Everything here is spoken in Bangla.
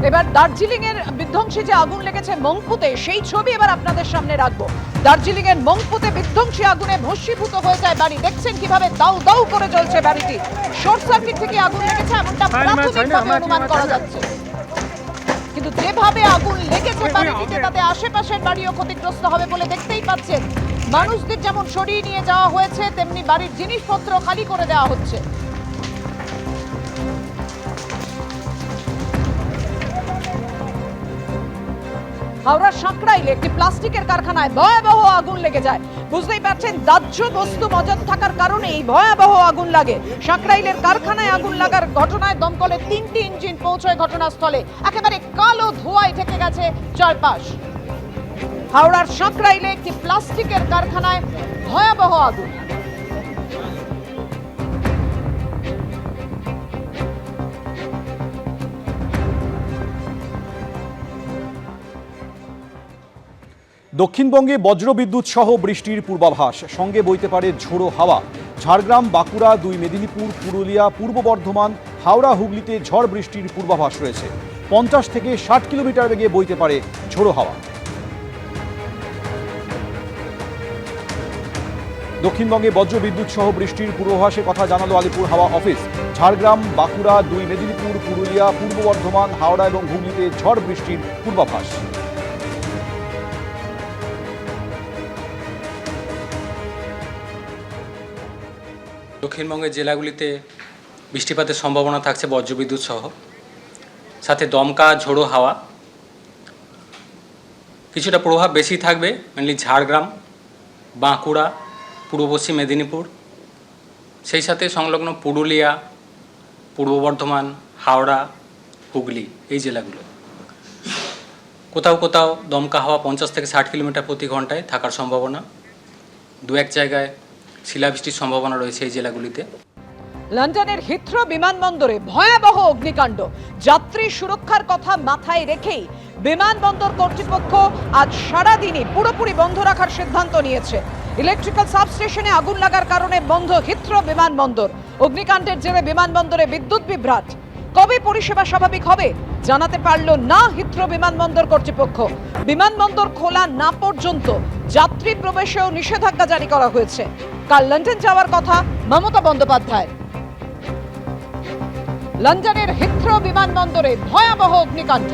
এবার দার্জিলিং এর বিধ্বংসী যে আগুন লেগেছে মংপুতে, সেই ছবি এবার আপনাদের সামনে রাখবো। দার্জিলিং এর মংপুতে বিধ্বংসী আগুনে ভস্মীভূত হয়ে যায় বাড়ি। দেখছেন কিভাবে দাউ দাউ করে জ্বলছে বাড়িটি। শর্ট সার্কিট থেকে আগুন লেগেছে এমনটা প্রাথমিকভাবে অনুমান করা যাচ্ছে, কিন্তু যেভাবে আগুন লেগেছে বাড়িটিতে তাতে আশেপাশের বাড়িও ক্ষতিগ্রস্ত হবে বলে দেখতেই পাচ্ছেন। মানুষদের যেমন সরিয়ে নিয়ে যাওয়া হয়েছে, তেমনি বাড়ির জিনিসপত্র খালি করে দেওয়া হচ্ছে। হাওড়ার সাঁকড়াইলে একটি প্লাস্টিকের কারখানায় ভয়াবহ আগুন লেগে যায়। বুঝতেই পারছেন, দাহ্য বস্তু মজুদ থাকার কারণে এই ভয়াবহ আগুন লাগে। সাঁকড়াইলের কারখানায় আগুন লাগার ঘটনায় দমকলের 3টি ইঞ্জিন পৌঁছয় ঘটনাস্থলে। একেবারে কালো ধোঁয়ায় ঢেকে গেছে চারপাশ। হাওড়ার সাঁকড়াইলে একটি প্লাস্টিকের কারখানায় ভয়াবহ আগুন। দক্ষিণবঙ্গে বজ্রবিদ্যুৎ সহ বৃষ্টির পূর্বাভাস, সঙ্গে বইতে পারে ঝোড়ো হাওয়া। ঝাড়গ্রাম, বাঁকুড়া, 2 মেদিনীপুর, পুরুলিয়া, পূর্ব বর্ধমান, হাওড়া, হুগলিতে ঝড় বৃষ্টির পূর্বাভাস রয়েছে। 50 থেকে 60 কিলোমিটার বেগে বইতে পারে ঝোড়ো হাওয়া। দক্ষিণবঙ্গে বজ্রবিদ্যুৎ সহ বৃষ্টির পূর্বাভাসের কথা জানালো আলিপুর হাওয়া অফিস। ঝাড়গ্রাম, বাঁকুড়া, 2 মেদিনীপুর, পুরুলিয়া, পূর্ব বর্ধমান, হাওড়া এবং হুগলিতে ঝড় বৃষ্টির পূর্বাভাস। দক্ষিণবঙ্গের জেলাগুলিতে বৃষ্টিপাতের সম্ভাবনা থাকছে বজ্রবিদ্যুৎ সহ, সাথে দমকা ঝোড়ো হাওয়া। কিছুটা প্রভাব বেশি থাকবে মেনলি ঝাড়গ্রাম, বাঁকুড়া, পূর্ব পশ্চিম মেদিনীপুর, সেই সাথে সংলগ্ন পুরুলিয়া, পূর্ব বর্ধমান, হাওড়া, হুগলি এই জেলাগুলো। কোথাও কোথাও দমকা হাওয়া 50 থেকে 60 কিলোমিটার প্রতি ঘন্টায় থাকার সম্ভাবনা। 2-1 জায়গায় শিলাবৃষ্টির সম্ভাবনা রয়েছে এই জেলাগুলিতে। লন্ডনের হিথ্রো বিমানবন্দরে ভয়াবহ অগ্নিকাণ্ড। যাত্রী সুরক্ষার কথা মাথায় রেখেই বিমানবন্দর কর্তৃপক্ষ আজ সারাদিনই পুরোপুরি বন্ধ রাখার সিদ্ধান্ত নিয়েছে। ইলেকট্রিক্যাল সাবস্টেশনে আগুন লাগার কারণে বন্ধ হিথ্রো বিমানবন্দর। অগ্নিকাণ্ডের জেরে বিমানবন্দরে বিদ্যুৎ বিভ্রাট। কবে পরিষেবা স্বাভাবিক হবে জানাতে পারল না হিথ্রো বিমানবন্দর কর্তৃপক্ষ। বিমানবন্দর খোলা না পর্যন্ত যাত্রী প্রবেশেও নিষেধাজ্ঞা জারি করা হয়েছে। কাল লন্ডন যাওয়ার কথা মমতা বন্দ্যোপাধ্যায়। লন্ডনের হিথ্রো বিমানবন্দরে ভয়াবহ অগ্নিকাণ্ড।